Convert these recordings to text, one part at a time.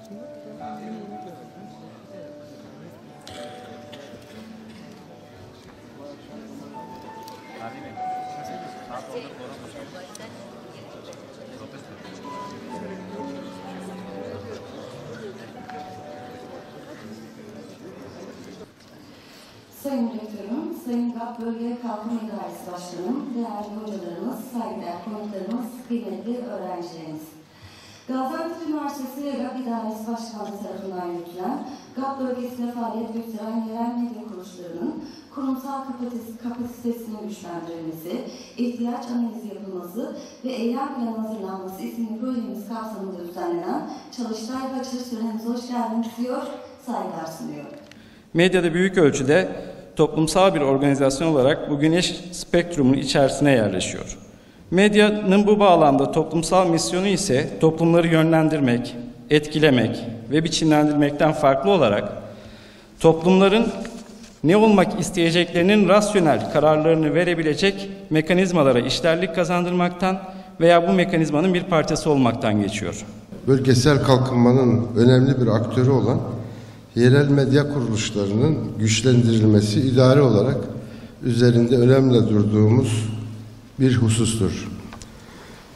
Sayın Rektörüm, Sayın GAP Bölge Kalkınma İdaresi Başkanım, değerli hocalarımız, saygıdeğer konuklarımız, kıymetli öğrencilerimiz. Gaziantep Üniversitesi ve GAP İdaresi Başkanlığı tarafından yürütülen GAP bölgesinde faaliyet gösteren yerel medya kuruluşlarının kurumsal kapasitesinin güçlendirilmesi, ihtiyaç analizi yapılması ve eylem planı hazırlanması isimli projemiz kapsamında düzenlenen Çalıştay ve açılış törenimize hoş geldiniz diyor, saygılar sunuyor. Medyada büyük ölçüde toplumsal bir organizasyon olarak bu güneş spektrumun içerisine yerleşiyor. Medyanın bu bağlamda toplumsal misyonu ise toplumları yönlendirmek, etkilemek ve biçimlendirmekten farklı olarak toplumların ne olmak isteyeceklerinin rasyonel kararlarını verebilecek mekanizmalara işlerlik kazandırmaktan veya bu mekanizmanın bir parçası olmaktan geçiyor. Bölgesel kalkınmanın önemli bir aktörü olan yerel medya kuruluşlarının güçlendirilmesi idari olarak üzerinde önemli durduğumuz bir husustur.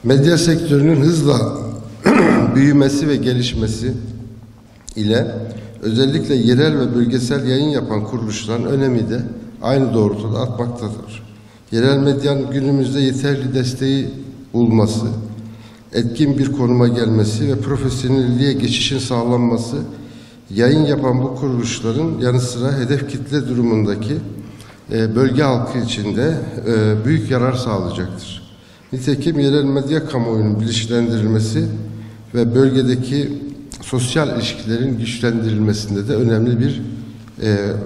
Medya sektörünün hızla büyümesi ve gelişmesi ile özellikle yerel ve bölgesel yayın yapan kuruluşların önemi de aynı doğrultuda artmaktadır. Yerel medyanın günümüzde yeterli desteği bulması, etkin bir konuma gelmesi ve profesyonelliğe geçişin sağlanması yayın yapan bu kuruluşların yanı sıra hedef kitle durumundaki bölge halkı için de büyük yarar sağlayacaktır. Nitekim yerel medya kamuoyunun bilinçlendirilmesi ve bölgedeki sosyal ilişkilerin güçlendirilmesinde de önemli bir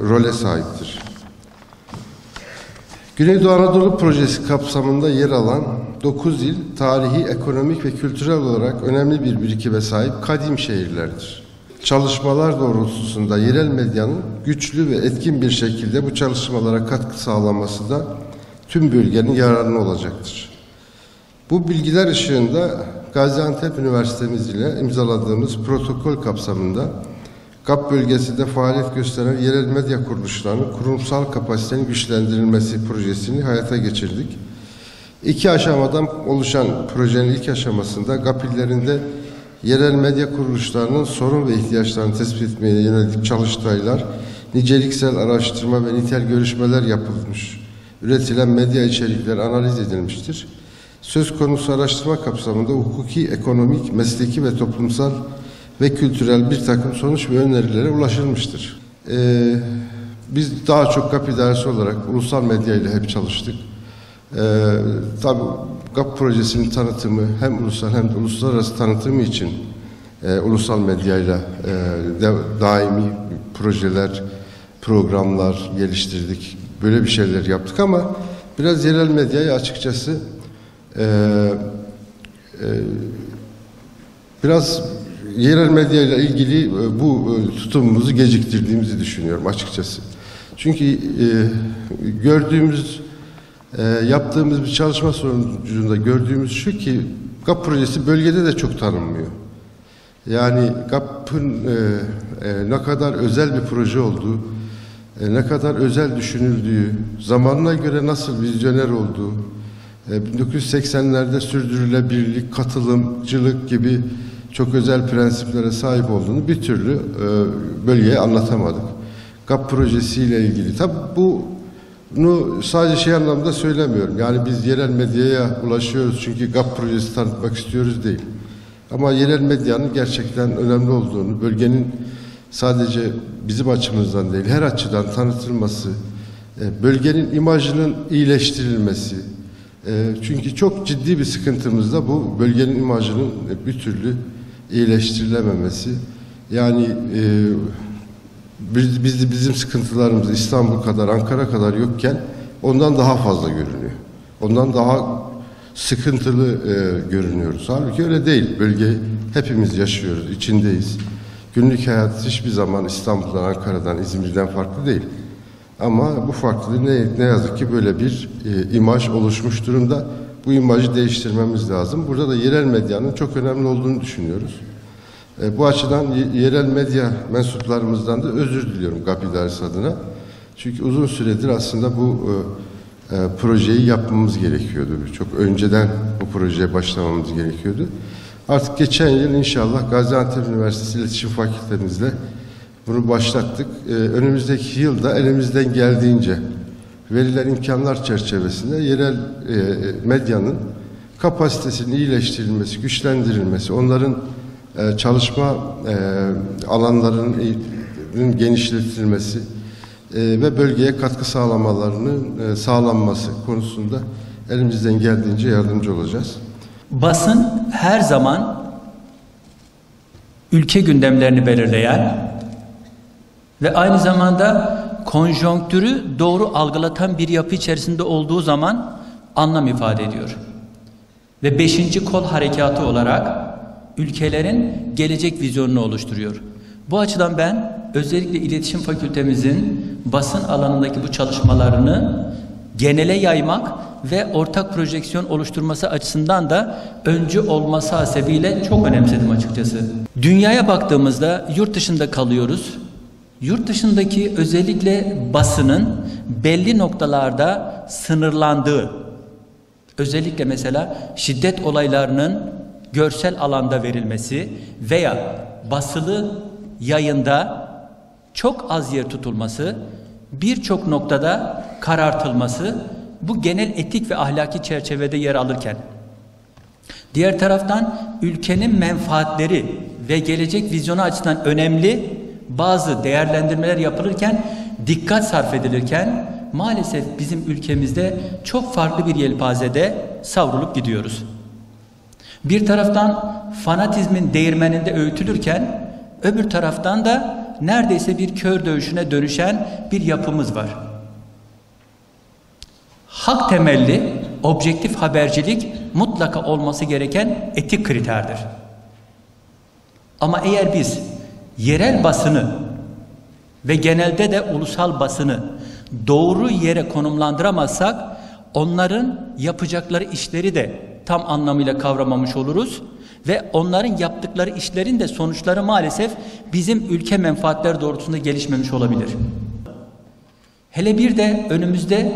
role sahiptir. Güneydoğu Anadolu Projesi kapsamında yer alan 9 il, tarihi, ekonomik ve kültürel olarak önemli bir birikime sahip kadim şehirlerdir. Çalışmalar doğrultusunda yerel medyanın güçlü ve etkin bir şekilde bu çalışmalara katkı sağlaması da tüm bölgenin yararına olacaktır. Bu bilgiler ışığında Gaziantep Üniversitemiz ile imzaladığımız protokol kapsamında GAP bölgesinde faaliyet gösteren yerel medya kuruluşlarının kurumsal kapasitenin güçlendirilmesi projesini hayata geçirdik. 2 aşamadan oluşan projenin ilk aşamasında GAP illerinde yerel medya kuruluşlarının sorun ve ihtiyaçlarını tespit etmeye yönelik çalıştaylar, niceliksel araştırma ve nitel görüşmeler yapılmış. Üretilen medya içerikleri analiz edilmiştir. Söz konusu araştırma kapsamında hukuki, ekonomik, mesleki ve toplumsal ve kültürel bir takım sonuç ve önerilere ulaşılmıştır. Biz daha çok GAP idaresi olarak ulusal medya ile hep çalıştık. Tabii GAP projesinin tanıtımı hem ulusal hem de uluslararası tanıtımı için ulusal medyayla daimi projeler, programlar geliştirdik. Böyle bir şeyler yaptık ama biraz yerel medyayı açıkçası biraz yerel medyayla ilgili bu tutumumuzu geciktirdiğimizi düşünüyorum açıkçası. Çünkü yaptığımız bir çalışma sonucunda gördüğümüz şu ki GAP projesi bölgede de çok tanınmıyor. Yani GAP'ın ne kadar özel bir proje olduğu, ne kadar özel düşünüldüğü, zamanına göre nasıl vizyoner olduğu, 1980'lerde sürdürülebilirlik, katılımcılık gibi çok özel prensiplere sahip olduğunu bir türlü bölgeye anlatamadık. GAP projesiyle ilgili. Tabii bunu sadece anlamda söylemiyorum. Yani biz yerel medyaya ulaşıyoruz çünkü GAP projesi tanıtmak istiyoruz değil. Ama yerel medyanın gerçekten önemli olduğunu, bölgenin sadece bizim açımızdan değil, her açıdan tanıtılması, bölgenin imajının iyileştirilmesi. Çünkü çok ciddi bir sıkıntımız da bu bölgenin imajının bir türlü iyileştirilememesi. Yani bizim sıkıntılarımız İstanbul kadar, Ankara kadar yokken ondan daha fazla görünüyor. Ondan daha sıkıntılı görünüyoruz. Halbuki öyle değil. Bölgeyi hepimiz yaşıyoruz, içindeyiz. Günlük hayat hiçbir zaman İstanbul'dan, Ankara'dan, İzmir'den farklı değil. Ama bu farklılığı ne yazık ki böyle bir imaj oluşmuş durumda. Bu imajı değiştirmemiz lazım. Burada da yerel medyanın çok önemli olduğunu düşünüyoruz. Bu açıdan yerel medya mensuplarımızdan da özür diliyorum GAP İdaresi adına. Çünkü uzun süredir aslında bu projeyi yapmamız gerekiyordu. Çok önceden bu projeye başlamamız gerekiyordu. Artık geçen yıl inşallah Gaziantep Üniversitesi İletişim Fakültemizle bunu başlattık. Önümüzdeki yılda elimizden geldiğince verilen imkanlar çerçevesinde yerel medyanın kapasitesinin iyileştirilmesi, güçlendirilmesi, onların çalışma alanlarının genişletilmesi ve bölgeye katkı sağlamalarının sağlanması konusunda elimizden geldiğince yardımcı olacağız. Basın her zaman ülke gündemlerini belirleyen ve aynı zamanda konjonktürü doğru algılatan bir yapı içerisinde olduğu zaman anlam ifade ediyor. Ve 5. kol harekatı olarak ülkelerin gelecek vizyonunu oluşturuyor. Bu açıdan ben özellikle iletişim fakültemizin basın alanındaki bu çalışmalarını genele yaymak ve ortak projeksiyon oluşturması açısından da öncü olması hasebiyle çok önemsedim açıkçası. Dünyaya baktığımızda yurt dışında kalıyoruz. Yurt dışındaki özellikle basının belli noktalarda sınırlandığı, özellikle mesela şiddet olaylarının görsel alanda verilmesi veya basılı yayında çok az yer tutulması, birçok noktada karartılması bu genel etik ve ahlaki çerçevede yer alırken, diğer taraftan ülkenin menfaatleri ve gelecek vizyonu açısından önemli bazı değerlendirmeler yapılırken, dikkat sarf edilirken maalesef bizim ülkemizde çok farklı bir yelpazede savrulup gidiyoruz. Bir taraftan fanatizmin değirmeninde öğütülürken öbür taraftan da neredeyse bir kör dövüşüne dönüşen bir yapımız var. Hak temelli, objektif habercilik mutlaka olması gereken etik kriterdir. Ama eğer biz yerel basını ve genelde de ulusal basını doğru yere konumlandıramazsak onların yapacakları işleri de tam anlamıyla kavramamış oluruz ve onların yaptıkları işlerin de sonuçları maalesef bizim ülke menfaatleri doğrultusunda gelişmemiş olabilir. Hele bir de önümüzde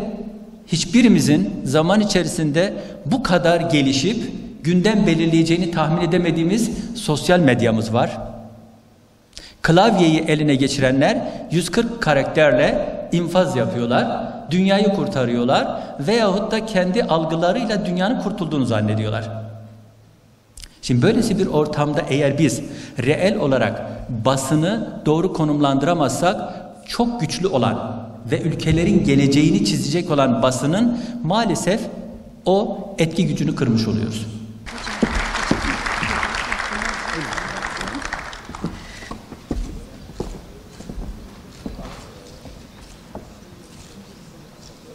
hiçbirimizin zaman içerisinde bu kadar gelişip gündem belirleyeceğini tahmin edemediğimiz sosyal medyamız var. Klavyeyi eline geçirenler 140 karakterle infaz yapıyorlar, dünyayı kurtarıyorlar veyahut da kendi algılarıyla dünyanın kurtulduğunu zannediyorlar. Şimdi böylesi bir ortamda eğer biz reel olarak basını doğru konumlandıramazsak çok güçlü olan ve ülkelerin geleceğini çizecek olan basının maalesef o etki gücünü kırmış oluyoruz.